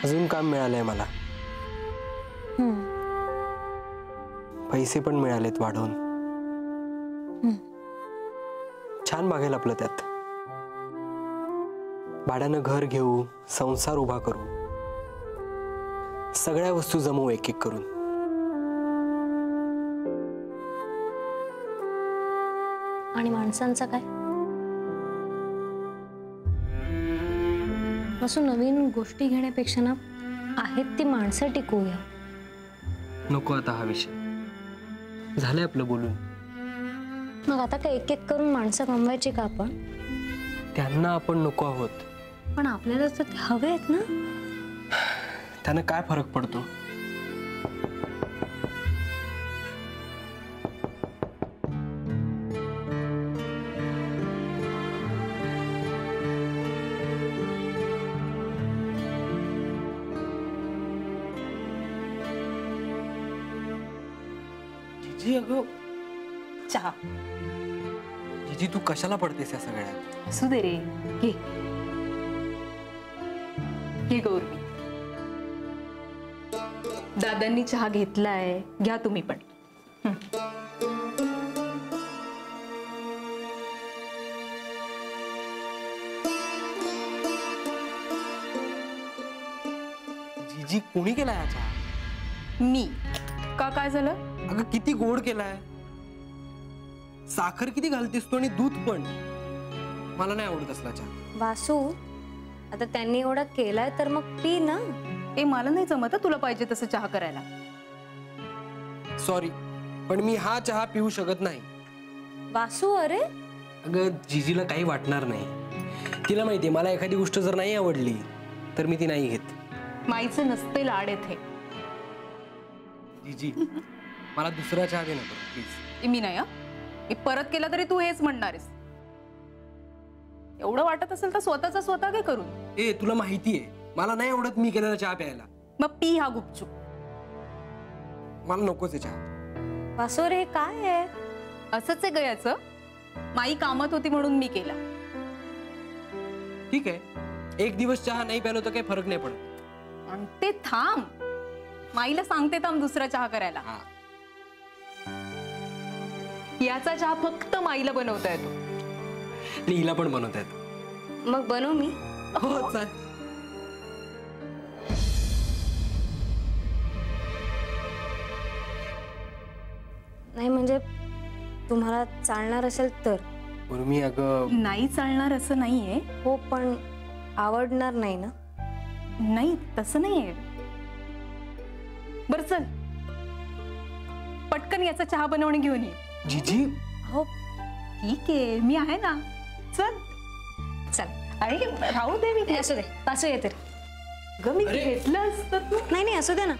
अजून काम मिळालंय मला. पैसे पण मिळालेत वाढून. छान बघेल आपलं त्यात. भाड्यानं घर घेऊ, संसार उभा करू, सगळ्या वस्तू जमवू एक एक करून. आणि माणसांचा काय? असं नवीन गोष्टी घेण्यापेक्षा ना आहेत ती माणसं टिकवूया. नको आता हा विषय, झालंय आपलं बोलून. मग आता काय एक एक करून माणसं कमवायची का आपण? त्यांना आपण नको आहोत. पण आपल्याला तर ते हवे आहेत ना. त्यानं काय फरक पडतो? जीजी अगं चहा. जीजी तू कशाला पडतेस या सगळ्यात? असू दे रे, घे घे गौरवी. दादांनी चहा घेतलाय, घ्या तुम्ही पण. जीजी कोणी केलाय हा चहा? मी. का काय झालं? अगं किती गोड केलाय. साखर किती घालतेस तू, आणि दूध पण. मला नाही आवडत असला चहा. वासू, आता त्यांनी एवढा केलाय तर मग पी ना. ए मला नाही जमत तुला पाहिजे तसं चहा करायला. सॉरी, पण मी हा चहा पिऊ शकत नाही. वासू अरे. अगं जीजीला काही वाटणार नाही. तिला माहितीये मला एखादी गोष्ट जर नाही आवडली तर मी ती नाही घेत. माईचं नसते लाड येथे. जीजी मला दुसरा चहा दे ना प्लीज. मी नाही. मी परत केला तरी तू हेच म्हणणारेस. एवढं वाटत असेल तर स्वतःचा स्वतः काय करून. ए तुला माहितीये मला नाही आवडत मी केलेला चहा प्यायला. मग पी हा गुपचूप. मला नकोच आहे चहा. वासू रे काय आहे? असंच आहे गयाचं. माई कामात होती म्हणून मी केला. ठीक आहे, एक दिवस चहा नाही प्यालो तर काही फरक नाही पडत. आणि ते थांब, माईला सांगते थांब दुसरा चहा करायला. याचा चहा फक्त माईला बनवता येतो. आणि हिला पण बनवता येतो. मग बनव मी. हो चालेल. नाही म्हणजे तुम्हाला चालणार असेल तर. मी अगं नाही चालणार असं नाहीये. हो पण आवडणार नाही ना. नाही तसं नाहीये. बरं चल पटकन याचा चहा बनवणे घेऊन ये. जीजी हो ठीक आहे, मी आहे ना. चल चल. अरे राहू दे. मी असू दे, वासू येते. ग मी घेतलं असतं तू. नाही नाही असू दे ना.